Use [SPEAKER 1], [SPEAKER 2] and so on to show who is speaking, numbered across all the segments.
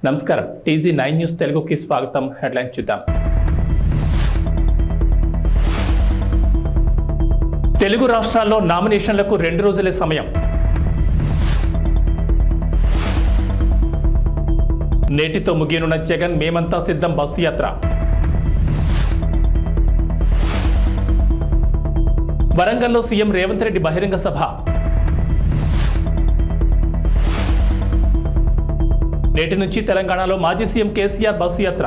[SPEAKER 1] నమస్కారం, TG9 news తెలుగుకి స్వాగతం. హెడ్లైన్ చూద్దాం. తెలుగు రాష్ట్రాల్లో నామినేషన్లకు 2 రోజులే సమయం. నేటితో ముగియనున్న జగన్ మేమంతా సిద్ధం బస్సు యాత్ర. వరంగల్లో సీఎం రేవంత్ రెడ్డి బహిరంగ సభ. నేటి నుంచి తెలంగాణలో మాజీ సీఎం కేసీఆర్ బస్సు యాత్ర.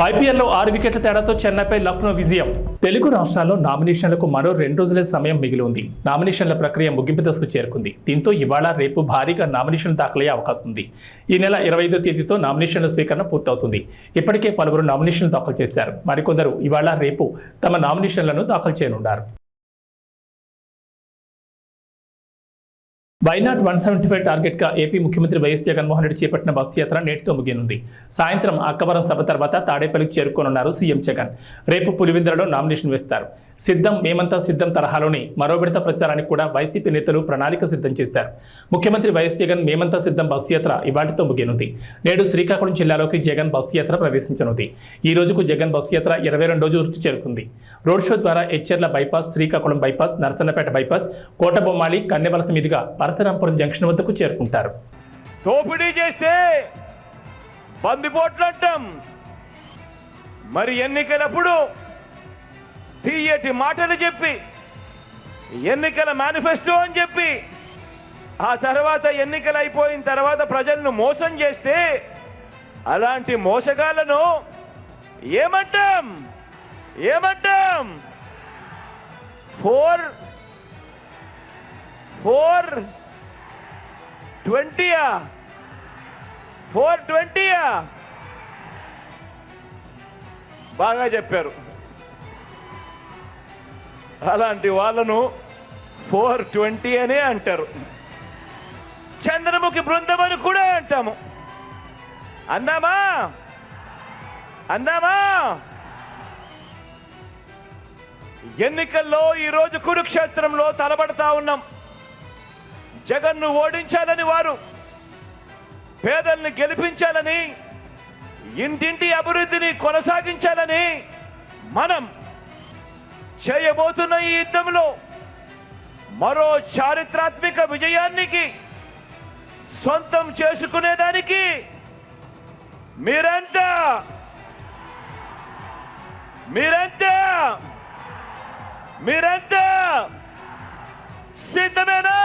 [SPEAKER 1] ఐపీఎల్లో 6 వికెట్ల తేడాతో చెన్నైపై లక్నో విజయం. తెలుగు రాష్ట్రాల్లో నామినేషన్లకు మరో 2 రోజులే సమయం మిగిలి ఉంది. నామినేషన్ల ప్రక్రియ ముగింపు దశకు చేరుకుంది. దీంతో ఇవాళ రేపు భారీగా నామినేషన్లు దాఖలయ్యే అవకాశం ఉంది. ఈ నెల 25వ తేదీతో నామినేషన్ల స్వీకరణ పూర్తవుతుంది. ఇప్పటికే పలువురు నామినేషన్లు దాఖలు చేశారు. మరికొందరు ఇవాళ రేపు తమ నామినేషన్లను దాఖలు చేయనున్నారు. వైనాట్ 175 టార్గెట్గా ఏపీ ముఖ్యమంత్రి వైఎస్ జగన్మోహన్ రెడ్డి చేపట్టిన బస్సు యాత్ర నేటితో ముగియనుంది. సాయంత్రం అక్కవరం సభ తర్వాత తాడేపల్లికి చేరుకోనున్నారు సీఎం జగన్. రేపు పులివెందులలో నామినేషన్ వేస్తారు. సిద్ధం మేమంతా సిద్ధం తరహాలోని మరో విడత ప్రచారానికి కూడా వైసీపీ నేతలు ప్రణాళిక సిద్ధం చేశారు. ముఖ్యమంత్రి వైఎస్ జగన్ మేమంతా సిద్ధం బస్సు యాత్ర ఇవాటితో ముగియనుంది. నేడు శ్రీకాకుళం జిల్లాలోకి జగన్ బస్సు యాత్ర ప్రవేశించనుంది. ఈ రోజుకు జగన్ బస్సు యాత్ర 22వ రోజు చేరుకుంది. రోడ్ షో ద్వారా Etcherla bypass, Srikakulam bypass, Narasannapeta bypass, Kotabommali, Kannevalasa మీదుగా పరశురాంపురం జంక్షన్ వద్దకు చేరుకుంటారు.
[SPEAKER 2] దోపిడీ చేస్తే బందిపోట్లు అంటాం. మరి ఎన్నికలప్పుడు తీయటి మాటలు చెప్పి ఎన్నికల మేనిఫెస్టో అని చెప్పి ఆ తర్వాత ఎన్నికలు అయిపోయిన తర్వాత ప్రజలను మోసం చేస్తే అలాంటి మోసగాళ్లను ఏమంటాం? 420 బాగా చెప్పారు. అలాంటి వాళ్ళను 420 అనే అంటారు. చంద్రముఖి బృందం అని కూడా అంటాము. అందామా ఎన్నికల్లో ఈరోజు కురుక్షేత్రంలో తలబడతా ఉన్నాం. జగన్ను ఓడించాలని వారు, పేదల్ని గెలిపించాలని, ఇంటింటి అభివృద్ధిని కొనసాగించాలని మనం చేయబోతున్న ఈ యుద్ధంలో మరో చారిత్రాత్మక విజయానికి సొంతం చేసుకునేదానికి మీరంతా సిద్ధమేనా?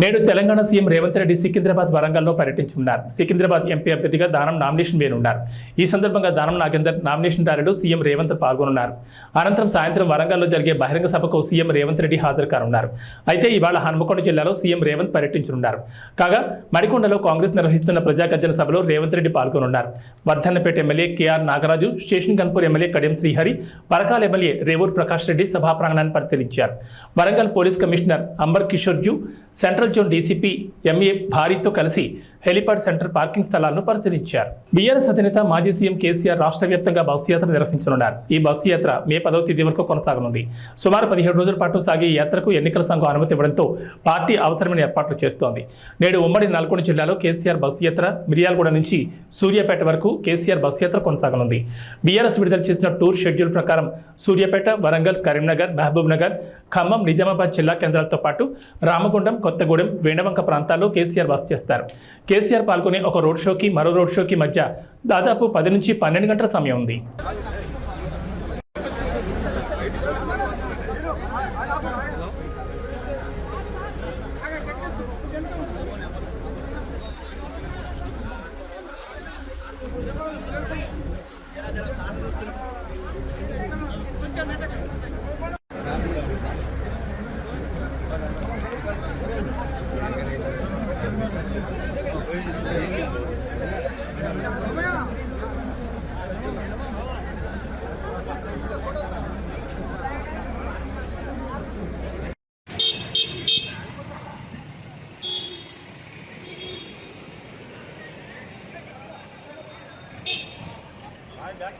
[SPEAKER 1] నేడు తెలంగాణ సీఎం రేవంత్ రెడ్డి సికింద్రాబాద్, వరంగల్లో పర్యటించనున్నారు. సికింద్రాబాద్ ఎంపీ అభ్యర్థిగా దానం నామినేషన్ వేయనున్నారు. ఈ సందర్భంగా దానం నాగేందర్ నామినేషన్ ర్యాలీలో సీఎం రేవంత్ పాల్గొనున్నారు. అనంతరం సాయంత్రం వరంగల్లో జరిగే బహిరంగ సభకు సీఎం రేవంత్ రెడ్డి హాజరు కానున్నారు. అయితే ఇవాళ హన్మకొండ జిల్లాలో సీఎం రేవంత్ పర్యటించనున్నారు. కాగా మడికొండలో కాంగ్రెస్ నిర్వహిస్తున్న ప్రజాగర్జన సభలో రేవంత్ రెడ్డి పాల్గొనున్నారు. Wardhannapet MLA KR Nagaraju, station Ghanpur MLA Kadiyam Srihari, Parakala MLA Revuri Prakash Reddy సభా ప్రాంగణాన్ని పరిశీలించారు. Warangal police commissioner Ambar Kishore Jha, central zone DCP MA భారీతో కలిసి హెలిపాడ్ సెంటర్ పార్కింగ్ స్థలాలను పరిశీలించారు. బీఆర్ఎస్ అధినేత మాజీ సీఎం కేసీఆర్ రాష్ట్ర వ్యాప్తంగా బస్సు యాత్ర నిర్వహించనున్నారు. ఈ బస్సు యాత్ర మే 10వ తేదీ వరకు కొనసాగనుంది. సుమారు 17 రోజుల పాటు సాగే ఈ యాత్రకు ఎన్నికల సంఘం అనుమతి ఇవ్వడంతో పార్టీ అవసరమైన ఏర్పాట్లు చేస్తోంది. నేడు ఉమ్మడి నల్గొండ జిల్లాలో కేసీఆర్ బస్సు యాత్ర, మిర్యాలగూడ నుంచి సూర్యాపేట వరకు కేసీఆర్ బస్సు యాత్ర కొనసాగనుంది. బీఆర్ఎస్ విడుదల చేసిన టూర్ షెడ్యూల్ ప్రకారం సూర్యాపేట, వరంగల్, కరీంనగర్, మహబూబ్ నగర్, ఖమ్మం, నిజామాబాద్ జిల్లా కేంద్రాలతో పాటు రామగుండం, కొత్తగూడెం, వేణవంక ప్రాంతాల్లో కేసీఆర్ బస చేస్తారు. కేసీఆర్ పాల్గొనే ఒక రోడ్ షోకి మరో రోడ్ షోకి మధ్య దాదాపు 10 నుంచి 12 గంటల సమయం ఉంది.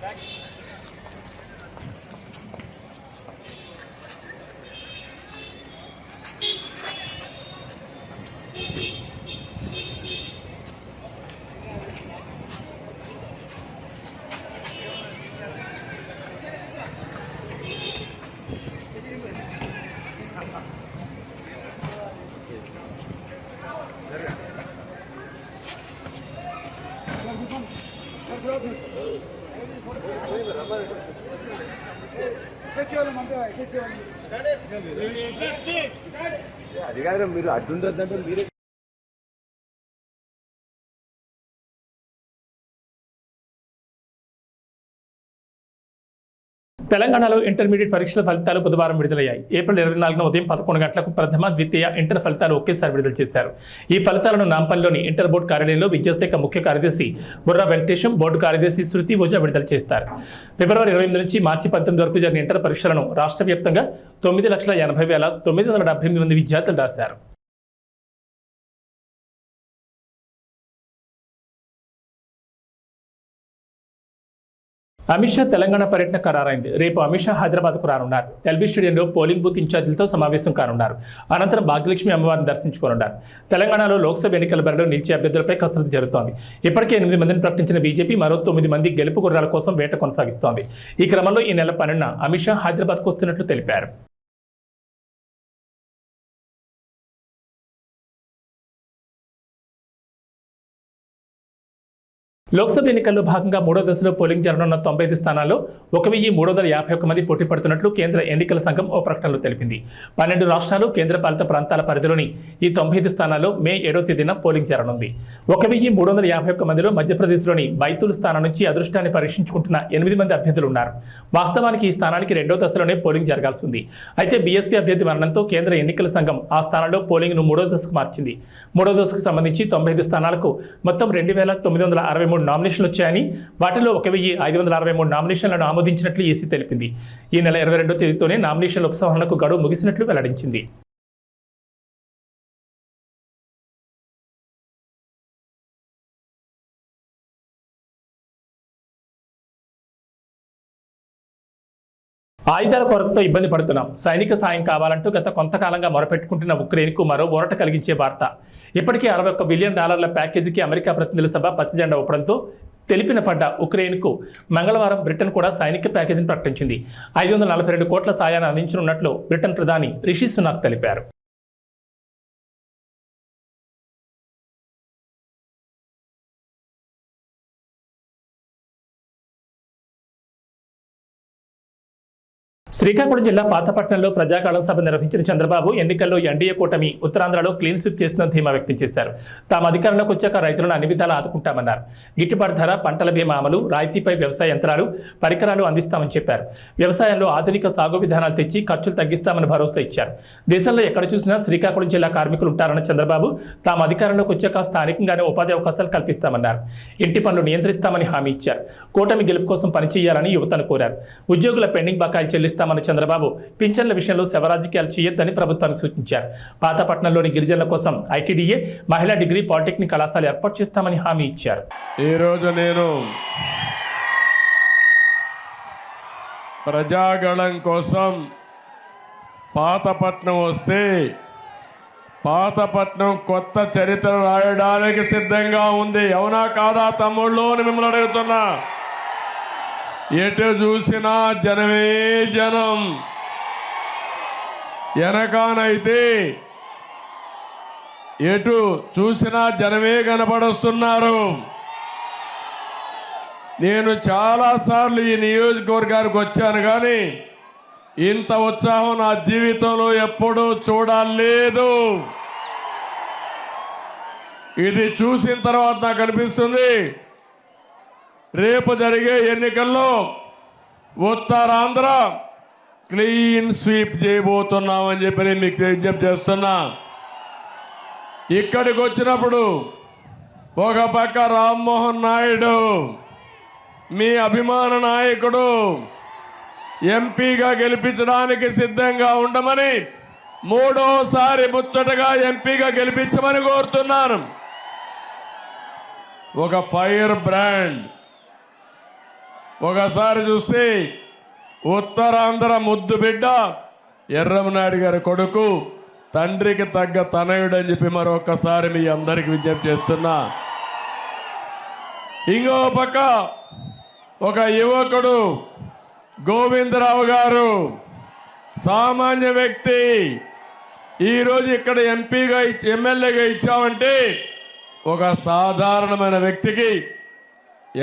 [SPEAKER 2] Back.
[SPEAKER 3] అది కాదు మీరు అడ్డుండొద్దంటే మీరే
[SPEAKER 1] తెలంగాణలో ఇంటర్మీడియట్ పరీక్షల ఫలితాలు బుధవారం విడుదలయ్యాయి. ఏప్రిల్ 24న ఉదయం 11 గంటలకు ప్రథమ, ద్వితీయ, ఇంటర్ ఫలితాలు ఒకేసారి విడుదల చేశారు. ఈ ఫలితాలను నాంపల్లిలోని ఇంటర్ బోర్డు కార్యాలయంలో విద్యాశాఖ ముఖ్య కార్యదర్శి బుర్రా వెంకటేశం, బోర్డు కార్యదర్శి శృతి ఓజా విడుదల చేస్తారు. ఫిబ్రవరి 28 నుంచి మార్చి 19 వరకు జరిగిన ఇంటర్ పరీక్షలను రాష్ట్ర వ్యాప్తంగా 9,80,978 మంది విద్యార్థులు రాశారు. అమిత్ షా తెలంగాణ పర్యటన ఖరారైంది. రేపు అమిత్ షా హైదరాబాద్కు రానున్నారు. ఎల్బీ స్టేడియంలో పోలింగ్ బూత్ ఇన్ఛార్జీలతో సమావేశం కానున్నారు. అనంతరం భాగ్యలక్ష్మి అమ్మవారిని దర్శించుకోనున్నారు. తెలంగాణలో లోక్సభ ఎన్నికల బరిలో నిలిచే అభ్యర్థులపై కసరత్తు జరుగుతోంది. ఇప్పటికే 8 మందిని ప్రకటించిన బీజేపీ మరో 9 మంది గెలుపు గుర్రాల కోసం వేట కొనసాగిస్తోంది. ఈ క్రమంలో ఈ నెల 12న అమిత్ షా హైదరాబాద్కు వస్తున్నట్లు తెలిపారు. లోక్సభ ఎన్నికల్లో భాగంగా 3వ దశలో పోలింగ్ జరగనున్న 95 స్థానాల్లో 1,351 మంది పోటీ పడుతున్నట్లు కేంద్ర ఎన్నికల సంఘం ఓ ప్రకటనలో తెలిపింది. 12 రాష్ట్రాలు, కేంద్రపాలిత ప్రాంతాల పరిధిలోని ఈ 95 స్థానాల్లో మే 7వ తేదీన పోలింగ్ జరగనుంది. 1,351 మందిలో మధ్యప్రదేశ్లోని బైతూల్ స్థానం నుంచి అదృష్టాన్ని పరీక్షించుకుంటున్న 8 మంది అభ్యర్థులు ఉన్నారు. వాస్తవానికి ఈ స్థానానికి 2వ దశలోనే పోలింగ్ జరగాల్సి ఉంది. అయితే బీఎస్పీ అభ్యర్థి మరణంతో కేంద్ర ఎన్నికల సంఘం ఆ స్థానంలో పోలింగ్ను 3వ దశకు మార్చింది. 3వ దశకు సంబంధించి 95 స్థానాలకు మొత్తం 2,963 నామినేషన్లు వచ్చాయని, వాటిలో 1,563 నామినేషన్లను ఆమోదించినట్లు ఈసీ తెలిపింది. ఈ నెల 22వ తేదీతోనే నామినేషన్ల ఉపసంహరణకు గడువు ముగిసినట్లు వెల్లడించింది. ఆయుధాల కొరతతో ఇబ్బంది పడుతున్నాం, సైనిక సాయం కావాలంటూ గత కొంతకాలంగా మొరపెట్టుకుంటున్న ఉక్రెయిన్కు మరో ఊరట కలిగించే వార్త. ఇప్పటికే $61 బిలియన్ ప్యాకేజీకి అమెరికా ప్రతినిధుల సభ పచ్చజెండా ఊపడంతో తెలిపిన పడ్డ ఉక్రెయిన్కు మంగళవారం బ్రిటన్ కూడా సైనిక ప్యాకేజీని ప్రకటించింది. 542 కోట్ల సాయాన్ని అందించనున్నట్లు బ్రిటన్ ప్రధాని రిషి సునాక్ తెలిపారు. శ్రీకాకుళం జిల్లా పాతపట్నంలో ప్రజాకాలం సభ నిర్వహించిన చంద్రబాబు ఎన్నికల్లో ఎన్డీఏ కూటమి ఉత్తరాంధ్రలో క్లీన్ స్వీప్ చేస్తుందని ధీమా వ్యక్తం చేశారు. తాము అధికారంలోకి వచ్చాక రైతులను అన్ని విధాలా ఆదుకుంటామన్నారు. గిట్టుబాటు ధర, పంటల బీమా అమలు, రాయితీపై వ్యవసాయ యంత్రాలు, పరికరాలు అందిస్తామని చెప్పారు. వ్యవసాయంలో ఆధునిక సాగు విధానాలు తెచ్చి ఖర్చులు తగ్గిస్తామని భరోసా ఇచ్చారు. దేశంలో ఎక్కడ చూసినా శ్రీకాకుళం జిల్లా కార్మికులు ఉంటారన్న చంద్రబాబు తాము అధికారంలోకి వచ్చాక స్థానికంగానే ఉపాధి అవకాశాలు కల్పిస్తామన్నారు. ఇంటి పనులు నియంత్రిస్తామని హామీ ఇచ్చారు. కూటమి గెలుపు కోసం పనిచేయాలని యువతను కోరారు. ఉద్యోగుల పెండింగ్ బకాయిలు చెల్లిస్తామని చంద్రబాబు పింఛన్ల విషయంలో శవరాజకీయాలు చేయొద్దని ప్రభుత్వానికి సూచించారు. పాతపట్నంలోని గిరిజనుల కోసం ఐటీడీఏ, మహిళా డిగ్రీ, పాలిటెక్నిక్ కళాశాల ఏర్పాటు చేస్తామని హామీ ఇచ్చారు.
[SPEAKER 4] ఈరోజు నేను ప్రజాగళం కోసం పాతపట్నం వస్తే పాతపట్నం కొత్త చరిత్ర రాయడానికి సిద్ధంగా ఉంది. అవునా కాదా తమ్ముళ్ళు అని మిమ్మల్ని అడుగుతున్నా. ఎటు చూసినా జనమే జనం. వెనకానైతే ఎటు చూసినా జనమే కనపడొస్తున్నారు. నేను చాలాసార్లు ఈ నియోజకవర్గానికి వచ్చాను, కానీ ఇంత ఉత్సాహం నా జీవితంలో ఎప్పుడూ చూడలేదు. ఇది చూసిన తర్వాత నాకు అనిపిస్తుంది, రేపు జరిగే ఎన్నికల్లో ఉత్తరాంధ్ర క్లీన్ స్వీప్ చేయబోతున్నామని చెప్పి నేను మీకు విజ్ఞప్తి చేస్తున్నా. ఇక్కడికి వచ్చినప్పుడు ఒక పక్క రామ్మోహన్ నాయుడు మీ అభిమాన నాయకుడు ఎంపీగా గెలిపించడానికి సిద్ధంగా ఉండమని, మూడోసారి ముచ్చటగా ఎంపీగా గెలిపించమని కోరుతున్నాను. ఒక ఫైర్ బ్రాండ్. ఒకసారి చూస్తే ఉత్తరాంధ్ర ముద్దు బిడ్డ ఎర్రమనాయుడు గారి కొడుకు, తండ్రికి తగ్గ తనయుడు అని చెప్పి మరొకసారి మీ అందరికి విజ్ఞప్తి చేస్తున్నా. ఇంకో పక్క ఒక యువకుడు గోవిందరావు గారు, సామాన్య వ్యక్తి. ఈరోజు ఇక్కడ ఎంపీగా ఎమ్మెల్యేగా ఇచ్చామంటే ఒక సాధారణమైన వ్యక్తికి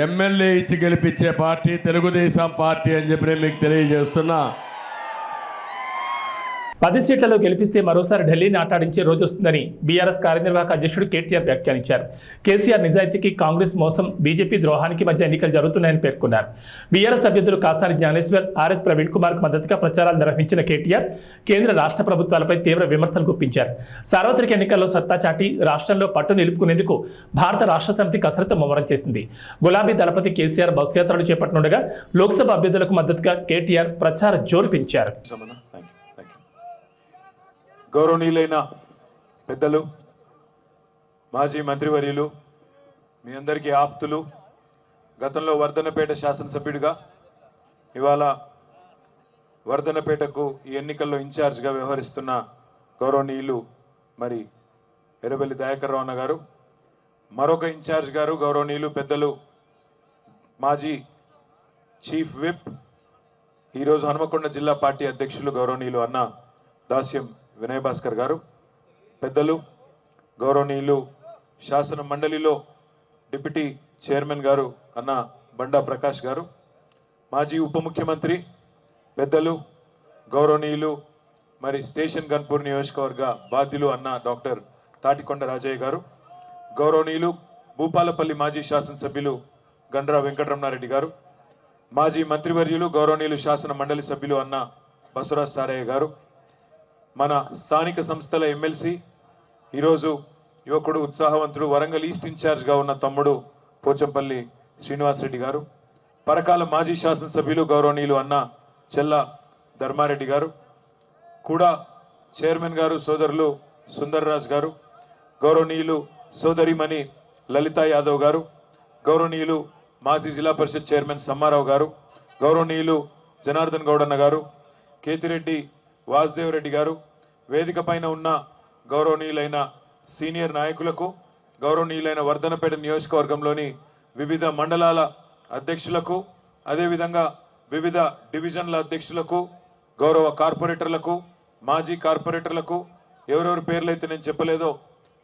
[SPEAKER 4] ఎమ్మెల్యే ఇచ్చి గెలిపించే పార్టీ తెలుగుదేశం పార్టీ అని చెప్పి నేను మీకు తెలియజేస్తున్నా.
[SPEAKER 1] 10 సీట్లలో గెలిపిస్తే మరోసారి ఢిల్లీని ఆటాడించే రోజు వస్తుందని బీఆర్ఎస్ కార్యనిర్వాహక అధ్యక్షుడు కేటీఆర్ వ్యాఖ్యానించారు. కేసీఆర్ నిజాయితీకి కాంగ్రెస్ మోసం, బీజేపీ ద్రోహానికి మధ్య ఎన్నికలు జరుగుతున్నాయని పేర్కొన్నారు. బీఆర్ఎస్ అభ్యర్థులు కాసాని జ్ఞానేశ్వర్, ఆర్ఎస్ ప్రవీణ్ కుమార్కు మద్దతుగా ప్రచారాలు నిర్వహించిన కేటీఆర్ కేంద్ర రాష్ట్ర ప్రభుత్వాలపై తీవ్ర విమర్శలు గుప్పించారు. సార్వత్రిక ఎన్నికల్లో సత్తా చాటి రాష్ట్రంలో పట్టు నిలుపుకునేందుకు భారత రాష్ట్ర సమితి కసరత్తు ముమ్మరం చేసింది. గులాబీ దళపతి కేసీఆర్ బస్సు యాత్రలు చేపట్టనుండగా లోక్సభ అభ్యర్థులకు మద్దతుగా కేటీఆర్ ప్రచార జోరు పెంచారు.
[SPEAKER 5] గౌరవనీయులైన పెద్దలు, మాజీ మంత్రివర్యులు, మీ అందరికీ ఆప్తులు, గతంలో వర్ధన్నపేట శాసనసభ్యుడిగా ఇవాళ వర్ధన్నపేటకు ఈ ఎన్నికల్లో ఇన్ఛార్జ్గా వ్యవహరిస్తున్న గౌరవనీయులు మరి ఎర్రబెల్లి దయాకర్ రావు అన్న గారు, మరొక ఇన్ఛార్జ్ గారు గౌరవనీయులు పెద్దలు మాజీ చీఫ్ విప్, ఈరోజు హనుమకొండ జిల్లా పార్టీ అధ్యక్షులు గౌరవనీయులు అన్న దాస్యం వినయ్ భాస్కర్ గారు, పెద్దలు గౌరవనీయులు శాసన మండలిలో డిప్యూటీ చైర్మన్ గారు అన్న బండా ప్రకాష్ గారు, మాజీ ఉప ముఖ్యమంత్రి పెద్దలు గౌరవనీయులు మరి స్టేషన్ గన్పూర్ నియోజకవర్గ బాధ్యులు అన్న డాక్టర్ తాటికొండ రాజయ్య గారు, గౌరవనీయులు భూపాలపల్లి మాజీ శాసనసభ్యులు గండ్రా వెంకటరమణారెడ్డి గారు, మాజీ మంత్రివర్యులు గౌరవనీయులు శాసన మండలి సభ్యులు అన్న బసవరాజ్ సారయ్య గారు, మన స్థానిక సంస్థల ఎమ్మెల్సీ ఈరోజు యువకుడు ఉత్సాహవంతుడు వరంగల్ ఈస్ట్ ఇన్ఛార్జ్గా ఉన్న తమ్ముడు పోచంపల్లి శ్రీనివాసరెడ్డి గారు, పరకాల మాజీ శాసనసభ్యులు గౌరవనీయులు అన్న చెల్ల ధర్మారెడ్డి గారు, కూడా చైర్మన్ గారు సోదరులు సుందర్రాజ్ గారు, గౌరవనీయులు సోదరిమణి లలితా యాదవ్ గారు, గౌరవనీయులు మాజీ జిల్లా పరిషత్ చైర్మన్ సమ్మారావు గారు, గౌరవనీయులు జనార్దన్ గౌడన్న గారు, కేతిరెడ్డి వాసుదేవ్ రెడ్డి గారు, వేదిక పైన ఉన్న గౌరవనీయులైన సీనియర్ నాయకులకు, గౌరవనీయులైన వర్ధనపేట నియోజకవర్గంలోని వివిధ మండలాల అధ్యక్షులకు, అదేవిధంగా వివిధ డివిజన్ల అధ్యక్షులకు, గౌరవ కార్పొరేటర్లకు, మాజీ కార్పొరేటర్లకు, ఎవరెవరి పేర్లైతే నేను చెప్పలేదో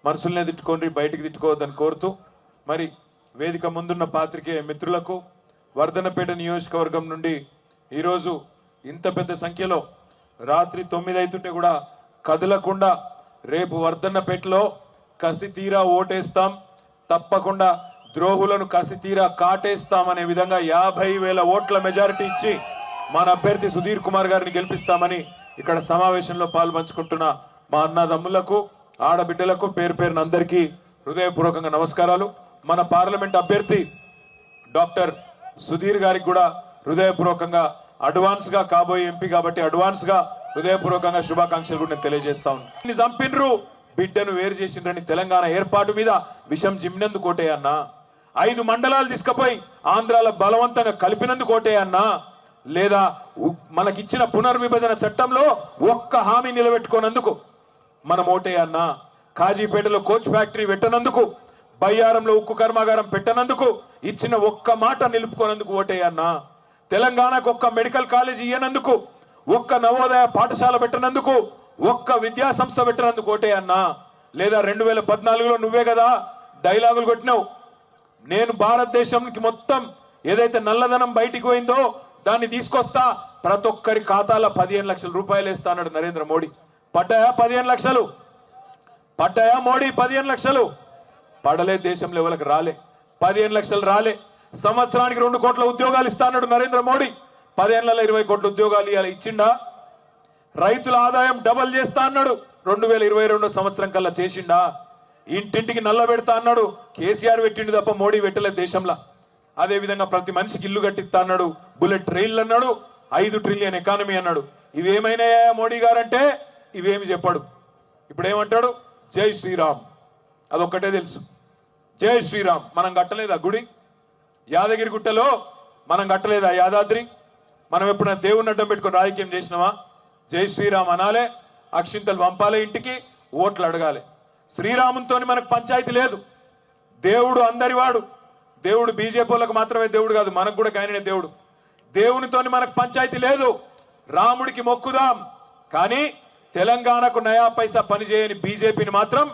[SPEAKER 5] మనసులనే తిట్టుకోండి, బయటికి తిట్టుకోవద్దని కోరుతూ, మరి వేదిక ముందున్న పాత్రికేయ మిత్రులకు, వర్ధనపేట నియోజకవర్గం నుండి ఈరోజు ఇంత పెద్ద సంఖ్యలో రాత్రి 9 అవుతుంటే కూడా కదలకుండా రేపు వర్ధన్నపేటలో కసి తీరా ఓటేస్తాం, తప్పకుండా ద్రోహులను కసి తీరా కాటేస్తాం అనే విధంగా 50,000 ఓట్ల మెజారిటీ ఇచ్చి మన అభ్యర్థి సుధీర్ కుమార్ గారిని గెలిపిస్తామని ఇక్కడ సమావేశంలో పాల్పంచుకుంటున్న మా అన్నదమ్ములకు, ఆడబిడ్డలకు పేరు పేరున అందరికీ హృదయపూర్వకంగా నమస్కారాలు. మన పార్లమెంట్ అభ్యర్థి డాక్టర్ సుధీర్ గారికి కూడా హృదయపూర్వకంగా అడ్వాన్స్ గా కాబోయే ఎంపీ కాబట్టి అడ్వాన్స్ గా హృదయపూర్వకంగా శుభాకాంక్షలు కూడా నేను తెలియజేస్తా ఉన్నాను. చంపిన్రు, బిడ్డను వేరు చేసిండ్రని తెలంగాణ ఏర్పాటు మీద విషం జిమ్మినందుకు కోటే అన్నా, 5 మండలాలు తీసుకుపోయి ఆంధ్రాలో బలవంతంగా కలిపినందుకు కోటే అన్నా, లేదా మనకిచ్చిన పునర్విభజన చట్టంలో ఒక్క హామీ నిలబెట్టుకోనందుకు మనం ఓటే అన్నా, కాజీపేటలో కోచ్ ఫ్యాక్టరీ పెట్టనందుకు, బయ్యారంలో ఉక్కు కర్మాగారం పెట్టనందుకు, ఇచ్చిన ఒక్క మాట నిలుపుకోనందుకు ఓటే అన్నా, తెలంగాణకు ఒక్క మెడికల్ కాలేజ్ ఇయ్యనందుకు, ఒక్క నవోదయ పాఠశాల పెట్టినందుకు, ఒక్క విద్యా సంస్థ పెట్టినందుకు ఓటే అన్నా, లేదా 2014లో నువ్వే కదా డైలాగులు కొట్టినావు, నేను భారతదేశానికి మొత్తం ఏదైతే నల్లధనం బయటికి పోయిందో దాన్ని తీసుకొస్తా, ప్రతి ఒక్కరి ఖాతాలో 15 లక్షల రూపాయలు వేస్తా అన్నాడు నరేంద్ర మోడీ. పడ్డాయా 15 లక్షలు? పడ్డాయా మోడీ 15 లక్షలు? పడలే, దేశంలో ఎవరికి రాలే, 15 లక్షలు రాలే. సంవత్సరానికి 2 కోట్ల ఉద్యోగాలు ఇస్తా అన్నాడు నరేంద్ర మోడీ, 10 ఏళ్లలో 20 కోట్ల ఉద్యోగాలు ఇవాళ ఇచ్చిండా? రైతుల ఆదాయం డబల్ చేస్తా అన్నాడు, 2022 సంవత్సరం కల్లా చేసిండా? ఇంటింటికి నల్ల పెడతా అన్నాడు, కేసీఆర్ పెట్టిండు తప్ప మోడీ పెట్టలేదు దేశంలో. అదేవిధంగా ప్రతి మనిషికి ఇల్లు కట్టిస్తా అన్నాడు, బుల్లెట్ ట్రైన్లు అన్నాడు, 5 ట్రిలియన్ ఎకానమీ అన్నాడు. ఇవేమైనాయా మోడీ గారంటే? ఇవేమి చెప్పాడు. ఇప్పుడు ఏమంటాడు? జై శ్రీరామ్, అదొక్కటే తెలుసు, జై శ్రీరామ్. మనం కట్టలేదా గుడి? యాదగిరి గుట్టలో మనం కట్టలేదా యాదాద్రి? మనం ఎప్పుడైనా దేవుని అడ్డం పెట్టుకుని రాజకీయం చేసినావా? జై శ్రీరామ్ అనాలే, అక్షింతలు పంపాలే, ఇంటికి ఓట్లు అడగాలి. శ్రీరాముతో మనకు పంచాయతీ లేదు. దేవుడు అందరివాడు. దేవుడు బీజేపీ వాళ్ళకు మాత్రమే దేవుడు కాదు, మనకు కూడా ఆయననే దేవుడు. దేవునితో మనకు పంచాయతీ లేదు. రాముడికి మొక్కుదాం, కానీ తెలంగాణకు నయా పైసా పనిచేయని బీజేపీని మాత్రం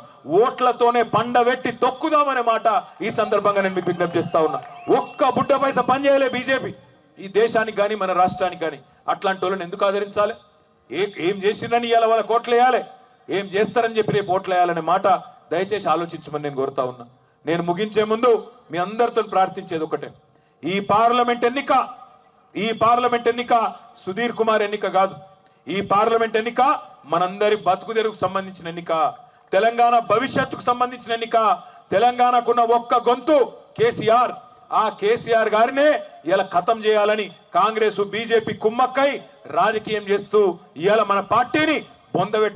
[SPEAKER 5] ఓట్లతోనే పండబెట్టి తొక్కుదామనే మాట ఈ సందర్భంగా నేను మీకు విజ్ఞప్తి చేస్తా ఉన్నా. ఒక్క బుడ్డ పైసా పనిచేయలే బీజేపీ ఈ దేశానికి కానీ మన రాష్ట్రానికి కానీ. అట్లాంటి వాళ్ళని ఎందుకు ఆదరించాలి? ఏం చేసిందని ఇవాళ వాళ్ళకి ఓట్లు వేయాలి, ఏం చేస్తారని చెప్పి రేపు ఓట్లు వేయాలనే మాట దయచేసి ఆలోచించమని నేను కోరుతా ఉన్నా. నేను ముగించే ముందు మీ అందరితో ప్రార్థించేది ఒకటే, ఈ పార్లమెంట్ ఎన్నిక సుధీర్ కుమార్ ఎన్నిక కాదు. ఈ పార్లమెంట్ ఎన్నిక మనందరి బతుకు తెరువుకు సంబంధించిన ఎన్నిక, తెలంగాణ భవిష్యత్తుకు సంబంధించిన ఎన్నిక. తెలంగాణకున్న ఒక్క గొంతు కేసీఆర్. ఆ కేసీఆర్ గారినే ఇలా ఖతం చేయాలని కాంగ్రెస్ బీజేపీ కుమ్మక్కై రాజకీయం చేస్తూ ఇవాళ మన పార్టీని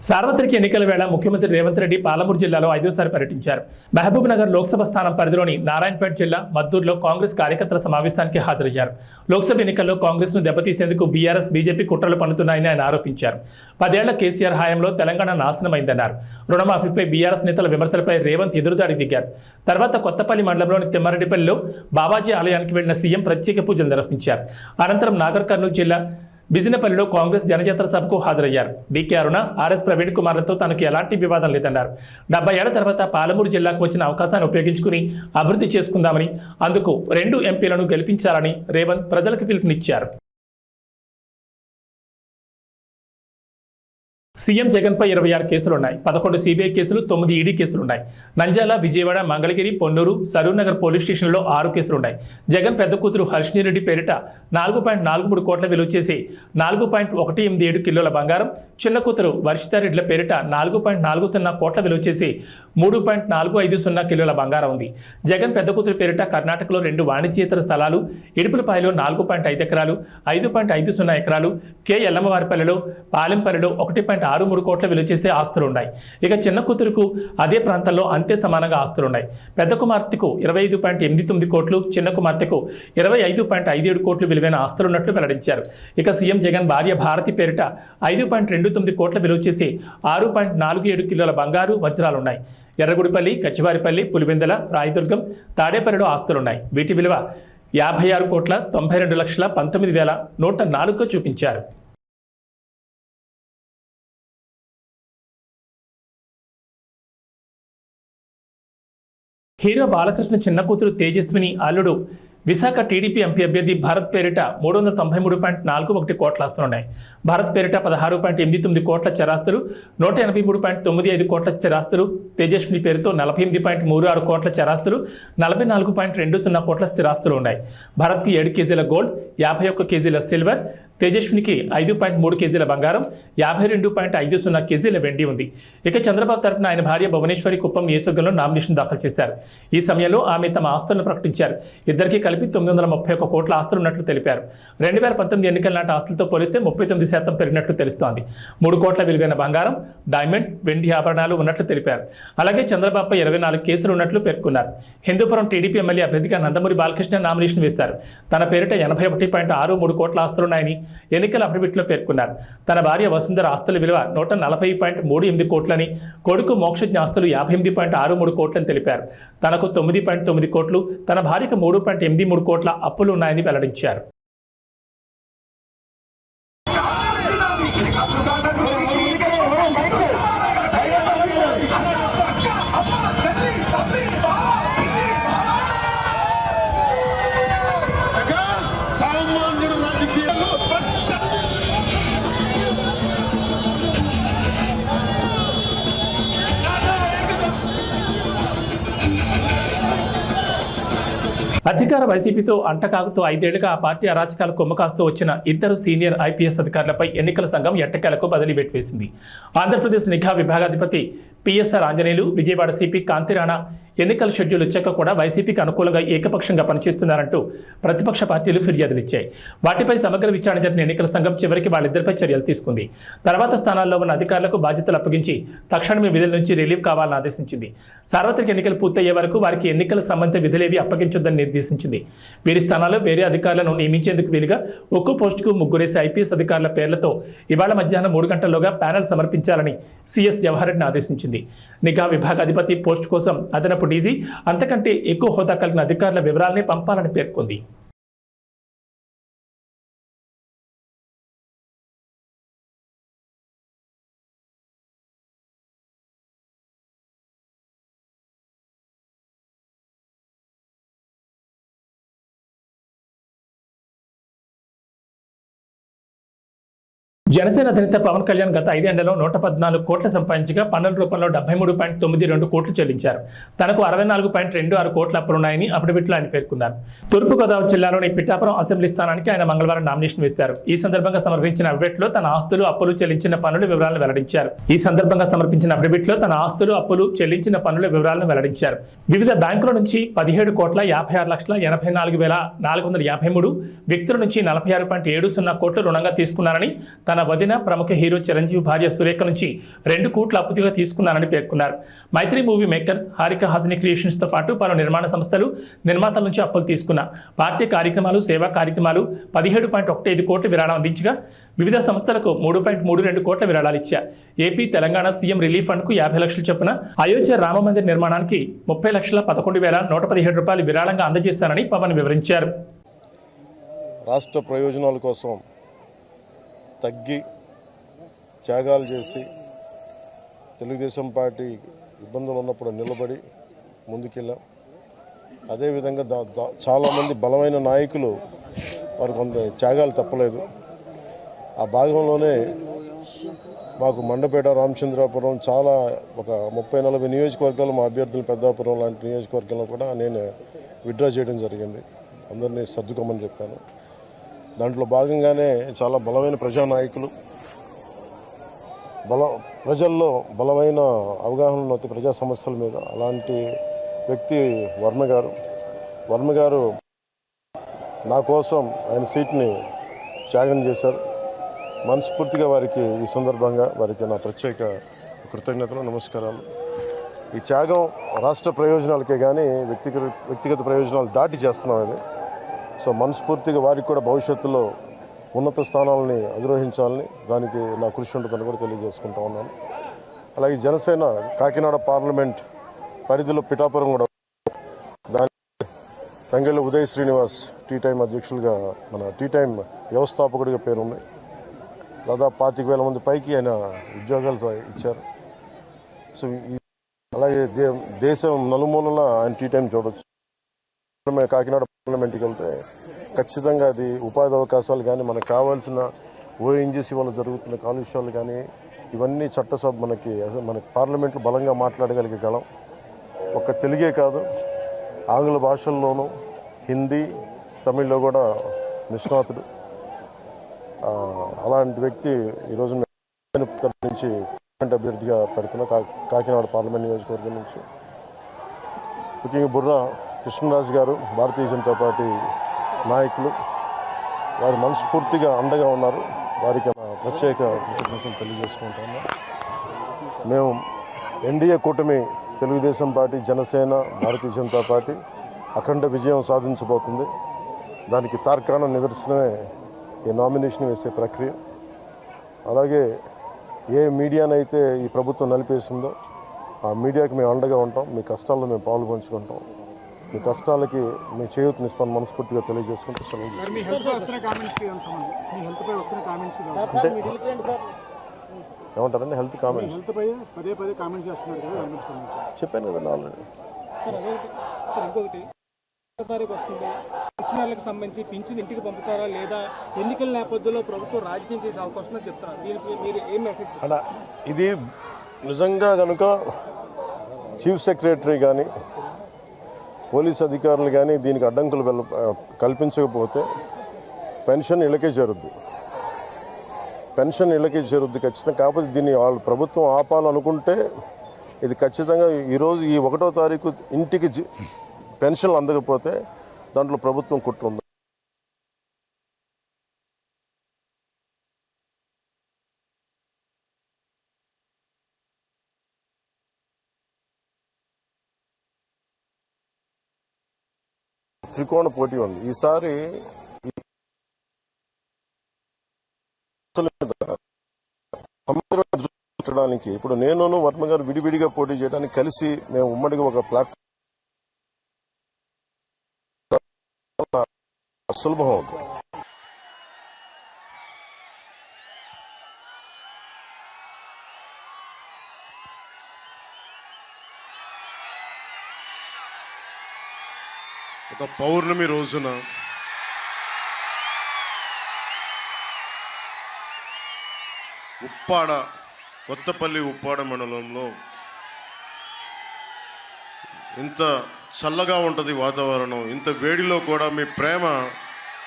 [SPEAKER 1] సార్వత్రిక ఎన్నికల వేళ ముఖ్యమంత్రి రేవంత్ రెడ్డి పాలమూరు జిల్లాలో 5వ పర్యటించారు. మహబూబ్ నగర్ లోక్సభ స్థానం పరిధిలోని నారాయణపేట జిల్లా మద్దూరులో కాంగ్రెస్ కార్యకర్తల సమావేశానికి హాజరయ్యారు. లోక్సభ ఎన్నికల్లో కాంగ్రెస్ ను దెబ్బతీసేందుకు బీఆర్ఎస్ బీజేపీ కుట్రలు పన్నుతున్నాయని ఆయన ఆరోపించారు. 10 ఏళ్ల కేసీఆర్ హయాంలో తెలంగాణ నాశనమైందన్నారు. రుణమాఫీపై బీఆర్ఎస్ నేతల విమర్శలపై రేవంత్ ఎదురుదాడి దిగారు. తర్వాత కొత్తపల్లి మండలంలోని తిమ్మారెడ్డిపల్లిలో బాబాజీ ఆలయానికి వెళ్లిన సీఎం ప్రత్యేక పూజలు నిర్వహించారు. అనంతరం నాగర్ కర్నూలు జిల్లా బిజినపల్లిలో కాంగ్రెస్ జనజాతర సభకు హాజరయ్యారు. డీకే అరుణ, ఆర్ఎస్ ప్రవీణ్ కుమార్లతో తనకు ఎలాంటి వివాదం లేదన్నారు. 70 ఏళ్ల తర్వాత పాలమూరు జిల్లాకు వచ్చిన అవకాశాన్ని ఉపయోగించుకుని అభివృద్ధి చేసుకుందామని, అందుకు 2 ఎంపీలను గెలిపించాలని రేవంత్ ప్రజలకు పిలుపునిచ్చారు. సీఎం జగన్పై 26 కేసులున్నాయి. 11 సిబిఐ కేసులు, 9 ఈడీ కేసులున్నాయి. నంద్యాల, విజయవాడ, మంగళగిరి, పొన్నూరు, సరూర్నగర్ పోలీస్ స్టేషన్లో 6 కేసులున్నాయి. జగన్ పెద్ద కూతురు హర్షిని రెడ్డి పేరిట 4.43 కోట్ల విలువ చేసి 4.187 కిలోల బంగారం, చిన్న కూతురు వర్షితారెడ్డిల పేరిట 4.40 కోట్ల విలువ చేసి 3.450 కిలోల బంగారం ఉంది. జగన్ పెద్ద కూతురు పేరిట కర్ణాటకలో 2 వాణిజ్యేతర స్థలాలు, ఇడుపులపాయలో 4.5 ఎకరాలు, 5.50 ఎకరాలు, కె ఎల్లమ్మవారిపల్లిలో, పాలెంపల్లిలో 1.63 కోట్ల విలువ చేసే ఆస్తులున్నాయి. ఇక చిన్న కూతురుకు అదే ప్రాంతంలో అంతే సమానంగా ఆస్తులున్నాయి. పెద్ద కుమార్తెకు 25.89 కోట్లు, చిన్న కుమార్తెకు 25.57 కోట్లు విలువైన ఆస్తులున్నట్లు వెల్లడించారు. ఇక సీఎం జగన్ భార్య భారతి పేరిట 5.29 కోట్ల విలువ చేసి 6.47 కిలోల బంగారు, వజ్రాలున్నాయి. ఎర్రగుడిపల్లి, కచ్చివారిపల్లి, పులివెందల, రాయదుర్గం, తాడేపల్లిలో ఆస్తులున్నాయి. వీటి విలువ 56,92,19,104గా చూపించారు. హీరో బాలకృష్ణ చిన్న కూతురు తేజస్విని అల్లుడు విశాఖ టీడీపీ ఎంపీ అభ్యర్థి భరత్ పేరిట 393.41 కోట్ల ఆస్తులున్నాయి. భరత్ పేరిట 16.89 కోట్ల చరాస్తులు, 183.95 కోట్ల స్థిరాస్తులు, తేజస్విని పేరుతో 48.36 కోట్ల చరాస్తులు, 44.20 కోట్ల స్థిరాస్తులు ఉన్నాయి. భరత్కి 7 కేజీల గోల్డ్, 51 కేజీల సిల్వర్, తేజస్వినికి 5.3 కేజీల బంగారం, 52.50 కేజీల వెండి ఉంది. ఇక చంద్రబాబు తరపున ఆయన భార్య భువనేశ్వరి కుప్పం నియోజకవర్గంలో నామినేషన్ దాఖలు చేశారు. ఈ సమయంలో ఆమె తమ ఆస్తులను ప్రకటించారు. ఇద్దరికీ కలిపి 931 కోట్ల ఆస్తులున్నట్లు తెలిపారు. 2019 ఎన్నికల నాటి ఆస్తులతో పోలిస్తే 39% పెరిగినట్లు తెలుస్తోంది. 3 కోట్ల విలువైన బంగారం, డైమండ్స్, వెండి ఆభరణాలు ఉన్నట్లు తెలిపారు. అలాగే చంద్రబాబుపై 24 కేసులు ఉన్నట్లు పేర్కొన్నారు. హిందూపురం టీడీపీ ఎమ్మెల్యే అభ్యర్థిగా నందమూరి బాలకృష్ణ నామినేషన్ వేశారు. తన పేరిట 81.63 కోట్ల ఆస్తులున్నాయని ఎన్నికల అఫిడవిట్లో పేర్కొన్నారు. తన భార్య వసుంధర ఆస్తుల విలువ 140.38 కోట్లని, కొడుకు మోక్షజ్ఞ ఆస్తులు 58.63 కోట్లని తెలిపారు. తనకు 9.9 కోట్లు, తన భార్యకు 3.83 కోట్ల అప్పులు ఉన్నాయని వెల్లడించారు. అధికార వైసీపీతో అంటకాగుతూ 5 ఏళ్లుగా ఆ పార్టీ అరాచకాలు కొమ్మకాస్తూ వచ్చిన 2 సీనియర్ ఐపీఎస్ అధికారులపై ఎన్నికల సంఘం ఎట్టకేలకు బదిలీ వేటు వేసింది. ఆంధ్రప్రదేశ్ నిఘా విభాగాధిపతి పిఎస్ఆర్ ఆంజనేయులు, విజయవాడ సిపి కాంతిరాణా ఎన్నికల షెడ్యూల్ వచ్చాక కూడా వైసీపీకి అనుకూలంగా ఏకపక్షంగా పనిచేస్తున్నారంటూ ప్రతిపక్ష పార్టీలు ఫిర్యాదులిచ్చాయి. వాటిపై సమగ్ర విచారణ జరిపిన ఎన్నికల సంఘం చివరికి వాళ్ళిద్దరిపై చర్యలు తీసుకుంది. తర్వాత స్థానాల్లో ఉన్న అధికారులకు బాధ్యతలు అప్పగించి తక్షణమే విధుల నుంచి రిలీవ్ కావాలని ఆదేశించింది. సార్వత్రిక ఎన్నికలు పూర్తయ్యే వరకు వారికి ఎన్నికల సంబంధిత విధులేవి అప్పగించొద్దని నిర్దేశించింది. వీరి స్థానాల్లో వేరే అధికారులను నియమించేందుకు వీలుగా ఒక్కో పోస్టుకు 3 ఐపీఎస్ అధికారుల పేర్లతో ఇవాళ మధ్యాహ్నం 3 గంటల్లోగా ప్యానెల్ సమర్పించాలని సిఎస్ జవహర్ రెడ్డిని ఆదేశించింది. నిఘా విభాగాధిపతి పోస్టు కోసం అదనపు డీజీ, అంతకంటే ఎక్కువ హోదా కలిగిన అధికారుల వివరాలనే పంపాలని పేర్కొంది. జనసేన అధినేత పవన్ కళ్యాణ్ గత 5 ఏళ్లలో 114 కోట్ల సంపాదించగా పన్నుల రూపంలో 73.92 కోట్లు చెల్లించారు. తనకు 64.26 కోట్ల అప్పులున్నాయని అఫిడవిట్లో ఆయన పేర్కొన్నారు. తూర్పుగోదావరి జిల్లాలోని పిఠాపురం అసెంబ్లీ స్థానానికి ఆయన మంగళవారం నామినేషన్ వేశారు. ఈ సందర్భంగా సమర్పించిన అఫిడవిట్లో తన ఆస్తులు, అప్పులు, చెల్లించిన పన్నుల వివరాలను వెల్లడించారు. వివిధ బ్యాంకుల నుంచి 17,56,86,84,453, వ్యక్తుల నుంచి 46.70 కోట్లు రుణంగా తీసుకున్నారని, తన వదిన ప్రముఖ హీరో చిరంజీవి భార్య సురేఖ నుంచి 2 కోట్ల అప్పుగా తీసుకున్నారని పేర్కొన్నారు. Mythri movie makers, Haarika Hassine creations తో పాటు పలు నిర్మాణ సంస్థలు, నిర్మాతల నుంచి అప్పులు తీసుకున్న పార్టీ కార్యక్రమాలు, సేవా కార్యక్రమాలు 17.15 కోట్ల విరాళం అందించగా వివిధ సంస్థలకు 3.32 కోట్ల విరాళాలు ఇచ్చారు. AP, Telangana CM relief fund కు 50 లక్షల చొప్పున, అయోధ్య రామ మందిర్ నిర్మాణానికి 30,11,117 రూపాయలు విరాళంగా అందజేశారని పవన్ వివరించారు.
[SPEAKER 6] రాష్ట్ర ప్రయోజనాల కోసం తగ్గి త్యాగాలు చేసి తెలుగుదేశం పార్టీ ఇబ్బందులు ఉన్నప్పుడు నిలబడి ముందుకెళ్ళాం. అదేవిధంగా చాలామంది బలమైన నాయకులు వారు కొంత త్యాగాలు తప్పలేదు. ఆ భాగంలోనే మాకు మండపేట, రామచంద్రాపురం చాలా ఒక 30-40 నియోజకవర్గాలు మా అభ్యర్థులు, పెద్దాపురం లాంటి నియోజకవర్గంలో కూడా నేను విత్డ్రా చేయడం జరిగింది. అందరినీ సర్దుకోమని చెప్పాను. దాంట్లో భాగంగానే చాలా బలమైన ప్రజానాయకులు, ప్రజల్లో బలమైన అవగాహన ఉన్న ప్రజా సమస్యల మీద అలాంటి వ్యక్తి వర్మ గారు నా కోసం ఆయన సీట్ని త్యాగం చేశారు. మనస్ఫూర్తిగా వారికి ఈ సందర్భంగా వారికి నా ప్రత్యేక కృతజ్ఞతలు, నమస్కారాలు. ఈ త్యాగం రాష్ట్ర ప్రయోజనాలకే కానీ వ్యక్తిగత ప్రయోజనాలు దాటి చేస్తున్నాం అది. సో మనస్ఫూర్తిగా వారికి కూడా భవిష్యత్తులో ఉన్నత స్థానాలని అధిరోహించాలని, దానికి నా కృషి ఉంటుందని కూడా తెలియజేసుకుంటా ఉన్నాను. అలాగే జనసేన కాకినాడ పార్లమెంట్ పరిధిలో పిఠాపురం కూడా, దాని తంగెళ్ళ ఉదయ్ శ్రీనివాస్ టీ టైం అధ్యక్షులుగా, మన టీ టైం వ్యవస్థాపకుడిగా పేరుంది. దాదాపు 25,000 మంది పైకి ఆయన ఉద్యోగాలు ఇచ్చారు. సో అలాగే దేశం నలుమూలలా ఆయన టీ టైం చూడొచ్చు. కాకినాడ పార్లమెంట్కి వెళ్తే ఖచ్చితంగా అది ఉపాధి అవకాశాలు కానీ, మనకు కావాల్సిన ఓఎన్జీసీ వల్ల జరుగుతున్న కాలుష్యాలు కానీ, ఇవన్నీ చట్టసభ మనకి పార్లమెంట్లో బలంగా మాట్లాడగలిగేగలం. ఒక్క తెలుగే కాదు, ఆంగ్ల భాషల్లోనూ, హిందీ, తమిళ్లో కూడా నిష్ణాతుడు. అలాంటి వ్యక్తి ఈరోజు నుంచి అభ్యర్థిగా పెడుతున్న కాకినాడ పార్లమెంట్ నియోజకవర్గం నుంచి. ముఖ్యంగా బుర్రా కృష్ణరాజు గారు, భారతీయ జనతా పార్టీ నాయకులు, వారు మనస్ఫూర్తిగా అండగా ఉన్నారు. వారికి ప్రత్యేక కృతజ్ఞతలు తెలియజేసుకుంటాము. మేము ఎన్డీఏ కూటమి తెలుగుదేశం పార్టీ, జనసేన, భారతీయ జనతా పార్టీ అఖండ విజయం సాధించబోతుంది. దానికి తార్కాణ నిదర్శనమే ఈ నామినేషన్ వేసే ప్రక్రియ. అలాగే ఏ మీడియానైతే ఈ ప్రభుత్వం నలిపేసిందో ఆ మీడియాకి మేము అండగా ఉంటాం. మీ కష్టాల్లో మేము పాలు పంచుకుంటాం. మీ కష్టాలకి మేము చేయూతనిస్తాను మనస్ఫూర్తిగా తెలియజేసుకుంటూ సెలవు. ఏమంటారండి హెల్త్ కామెంట్స్? చెప్పాను కదా ఆల్రెడీ.
[SPEAKER 7] పెన్షనర్లకు సంబంధించి పింఛన్ ఇంటికి పంపుతారా లేదా, ఎన్నికల నేపథ్యంలో ప్రభుత్వం రాజకీయం చేసే అవకాశం చెప్తారా? దీనికి మీరు ఏం మెసేజ్?
[SPEAKER 6] ఇది నిజంగా కనుక చీఫ్ సెక్రటరీ కానీ, పోలీస్ అధికారులు కానీ దీనికి అడ్డంకులు కల్పించకపోతే పెన్షన్ ఇళ్ళకే చేరుద్ది. ఖచ్చితంగా. కాకపోతే దీన్ని వాళ్ళు ప్రభుత్వం ఆపాలనుకుంటే ఇది ఖచ్చితంగా ఈరోజు ఈ 1వ తారీఖు ఇంటికి పెన్షన్లు అందకపోతే దాంట్లో ప్రభుత్వం కుట్ర ఉంది. త్రికోణ పోటీ ఉంది ఈసారి. ఇప్పుడు నేను వర్మ గారు విడివిడిగా పోటీ చేయడానికి కలిసి మేము ఉమ్మడిగా ఒక ప్లాట్ఫామ్ సులభం అవుతుంది. ఒక పౌర్ణమి రోజున ఉప్పాడ, కొత్తపల్లి ఉప్పాడ మండలంలో ఇంత చల్లగా ఉంటుంది వాతావరణం. ఇంత వేడిలో కూడా మీ ప్రేమ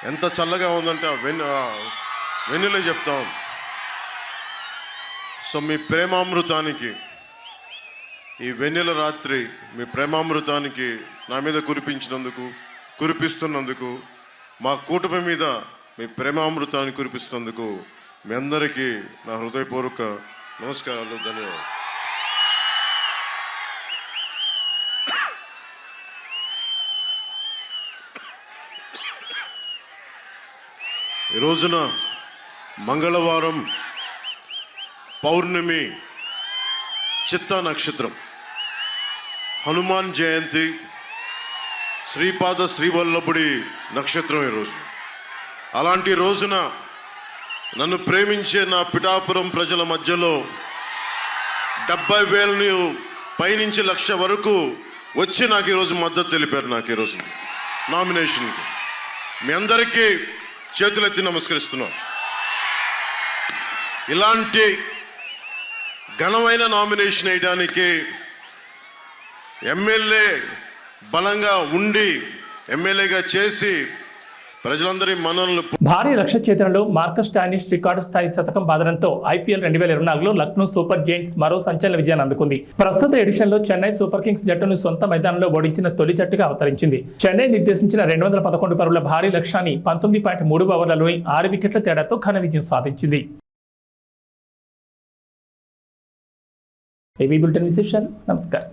[SPEAKER 6] ఎంత చల్లగా ఉందంటే వెన్నెలే చెప్తాం. సో మీ ప్రేమామృతానికి, ఈ వెన్నెల రాత్రి మీ ప్రేమామృతానికి నా మీద కురిపిస్తున్నందుకు, మా కూటమి మీద మీ ప్రేమామృతాన్ని కురిపిస్తున్నందుకు మీ అందరికీ నా హృదయపూర్వక నమస్కారాలు, ధన్యవాదాలు. ఈ రోజున మంగళవారం పౌర్ణమి, చిత్తా నక్షత్రం, హనుమాన్ జయంతి, శ్రీపాద శ్రీవల్లభుడి నక్షత్రం ఈరోజు. అలాంటి రోజున నన్ను ప్రేమించే నా పిఠాపురం ప్రజల మధ్యలో 70,000 పైనుంచి 1,00,000 వరకు వచ్చి నాకు ఈరోజు మద్దతు తెలిపారు. నాకు ఈరోజు నామినేషన్కి మీ అందరికీ చేతులెత్తి నమస్కరిస్తున్నాం. ఇలాంటి ఘనమైన నామినేషన్ వేయడానికి ఎమ్మెల్యే బలంగా ఉండి ఎమ్మెల్యేగా చేసి ప్రజలందరి మనల్ని
[SPEAKER 1] భారీ లక్ష్య ఛేదనలో మార్కస్ స్టానిష్ రికార్డు స్థాయి శతకం బాదడంతో ఐపీఎల్ 2024లో లక్నో సూపర్ జైంట్స్ మరో సంచలన విజయాన్ని అందుకుంది. ప్రస్తుత ఎడిషన్లో చెన్నై సూపర్ కింగ్స్ జట్టును సొంత మైదానంలో ఓడించిన తొలి జట్టుగా అవతరించింది. చెన్నై నిర్దేశించిన 211 పరుగుల భారీ లక్ష్యాన్ని 19.3 ఓవర్లలోని 6 వికెట్ల తేడాతో ఘన విజయం సాధించింది. ఏబీ బులెటిన్ విశేషాలు. నమస్కారం.